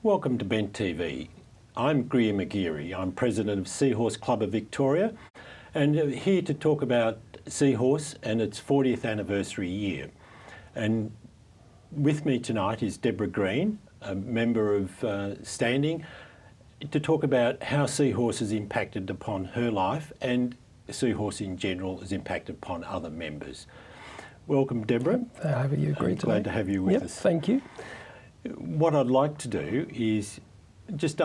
Welcome to Bent TV. I'm Greer McGearey. I'm President of Seahorse Club of Victoria and here to talk about Seahorse and its 40th anniversary year. And with me tonight is Debra Green, a member of Standing, to talk about how Seahorse has impacted upon her life and Seahorse in general has impacted upon other members. Welcome, Debra. Have you agreed today? Glad to have you with us. Thank you. What I'd like to do is just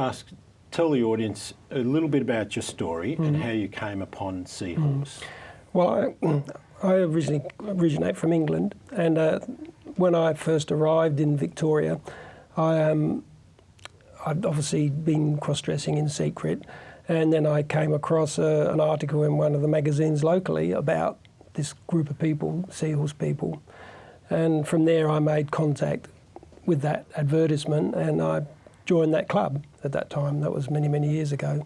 tell the audience a little bit about your story and how you came upon Seahorse. Well, I originate from England, and when I first arrived in Victoria, I'd obviously been cross-dressing in secret, and then I came across an article in one of the magazines locally about this group of people, Seahorse people, and from there I made contact with that advertisement and I joined that club at that time. That was many, many years ago.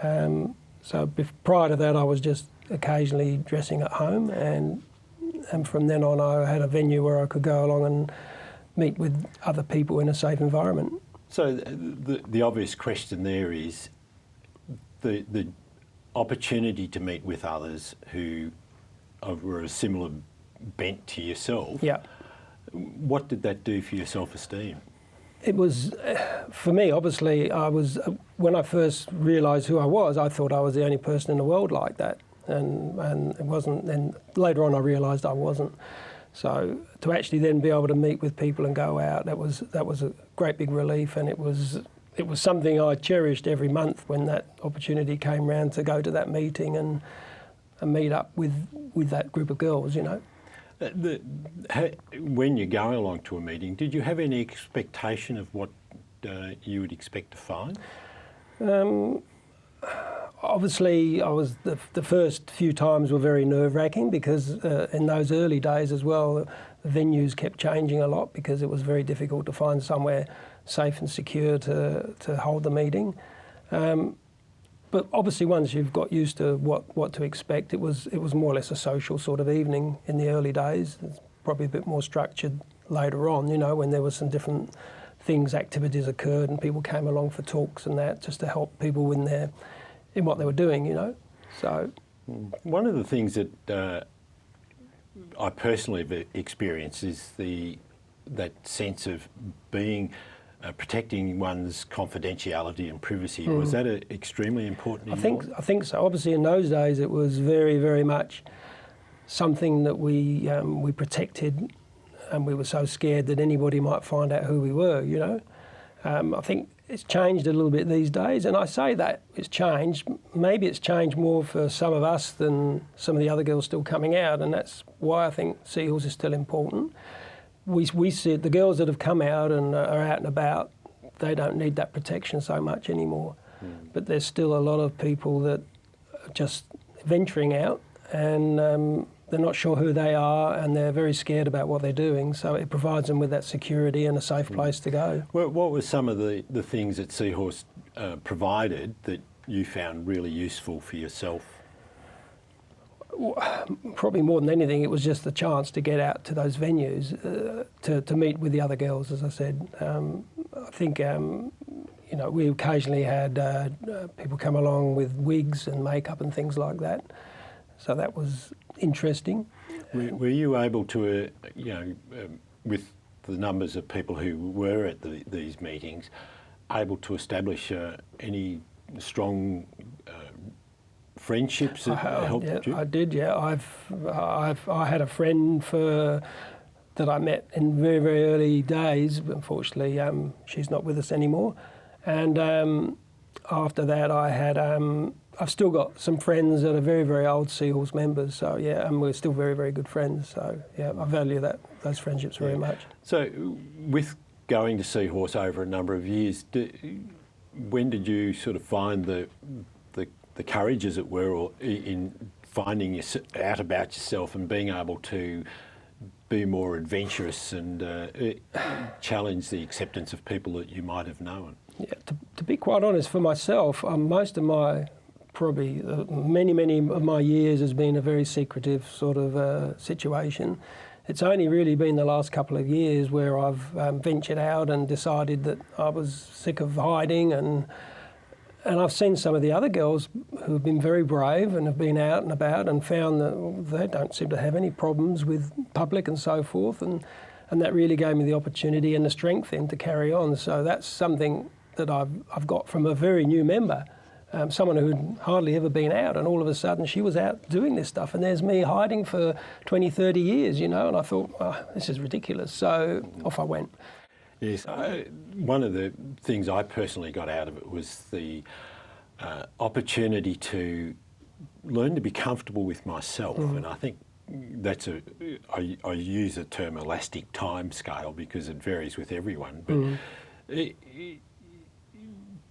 So prior to that I was just occasionally dressing at home, and from then on I had a venue where I could go along and meet with other people in a safe environment. So the obvious question there is the opportunity to meet with others who were a similar bent to yourself. Yeah. What did that do for your self-esteem? It was, for me, obviously, when I first realised who I was, I thought I was the only person in the world like that. And it wasn't, then later on I realised I wasn't. So to actually then be able to meet with people and go out, that was a great big relief, and it was something I cherished every month when that opportunity came round to go to that meeting and meet up with that group of girls, you know. When you're going along to a meeting, did you have any expectation of what you would expect to find? Obviously, the first few times were very nerve-wracking because in those early days as well, the venues kept changing a lot because it was very difficult to find somewhere safe and secure to hold the meeting. But obviously, once you've got used to what to expect, it was more or less a social sort of evening in the early days. It's probably a bit more structured later on, you know, when there was some different things, activities occurred, and people came along for talks and that, just to help people in what they were doing, you know. So, one of the things that I personally have experienced is that sense of being. Protecting one's confidentiality and privacy. Was that extremely important in your life? I think so. Obviously, in those days, it was very, very much something that we protected, and we were so scared that anybody might find out who we were, you know. I think it's changed a little bit these days, and I say that it's changed. Maybe it's changed more for some of us than some of the other girls still coming out, and that's why I think Seahorse is still important. We see the girls that have come out and are out and about, they don't need that protection so much anymore. But there's still a lot of people that are just venturing out and they're not sure who they are and they're very scared about what they're doing. So it provides them with that security and a safe place to go. What were some of the things that Seahorse provided that you found really useful for yourself? Probably more than anything, it was just the chance to get out to those venues, to meet with the other girls, as I said. I think, you know, we occasionally had people come along with wigs and makeup and things like that. So that was interesting. Were you able to, you know, with the numbers of people who were at these meetings, able to establish any strong friendships that helped you? I did. Yeah, I had a friend that I met in very, very early days. Unfortunately, she's not with us anymore. And after that, I've still got some friends that are very, very old Seahorse members. So yeah, and we're still very, very good friends. So yeah, I value those friendships very much. So with going to Seahorse over a number of years, when did you sort of find the courage, as it were, or in finding out about yourself and being able to be more adventurous and challenge the acceptance of people that you might have known? Yeah, to be quite honest, for myself, most of my, many of my years has been a very secretive sort of situation. it's only really been the last couple of years where I've ventured out and decided that I was sick of hiding, and I've seen some of the other girls who have been very brave and have been out and about and found that they don't seem to have any problems with public and so forth, and that really gave me the opportunity and the strength then to carry on. So that's something that I've got from a very new member. Someone who'd hardly ever been out, and all of a sudden she was out doing this stuff, and there's me hiding for 20, 30 years, you know, and I thought, oh, this is ridiculous. So off I went. Yes, one of the things I personally got out of it was the opportunity to learn to be comfortable with myself, and I think that's I use the term elastic time scale because it varies with everyone, but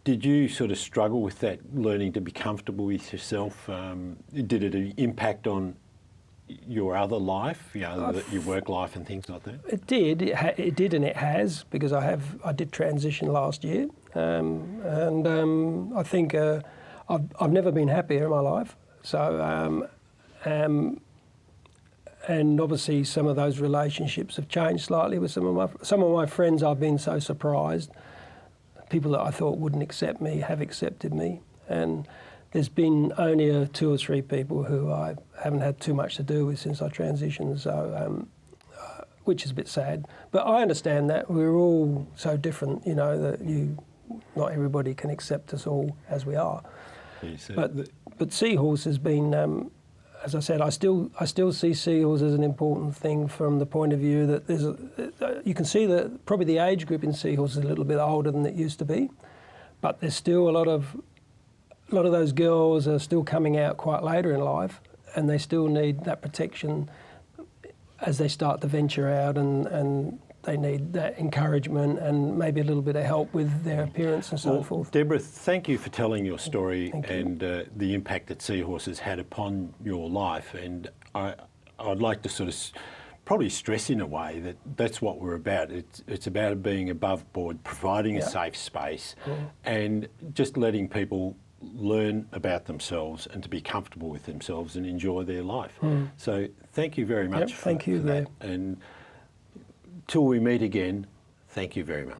did you sort of struggle with that, learning to be comfortable with yourself? Did it impact on your other life, you know, your work life and things like that? It did. It did, and it has, because I did transition last year, and I think I've never been happier in my life. So, and obviously some of those relationships have changed slightly with some of my friends. I've been so surprised. People that I thought wouldn't accept me have accepted me, and there's been only 2 or 3 people who I haven't had too much to do with since I transitioned, so which is a bit sad. But I understand that we're all so different, you know, that not everybody can accept us all as we are. Yes, but Seahorse has been, as I said, I still see Seahorse as an important thing from the point of view that you can see that probably the age group in Seahorse is a little bit older than it used to be, but there's still a lot of those girls are still coming out quite later in life, and they still need that protection as they start to venture out, and they need that encouragement and maybe a little bit of help with their appearance and so forth. Debra, thank you for telling your story and the impact that Seahorse has had upon your life. And I'd like to sort of probably stress in a way that that's what we're about. It's about being above board, providing a safe space, and just letting people learn about themselves and to be comfortable with themselves and enjoy their life. So thank you very much for that. And till we meet again, thank you very much.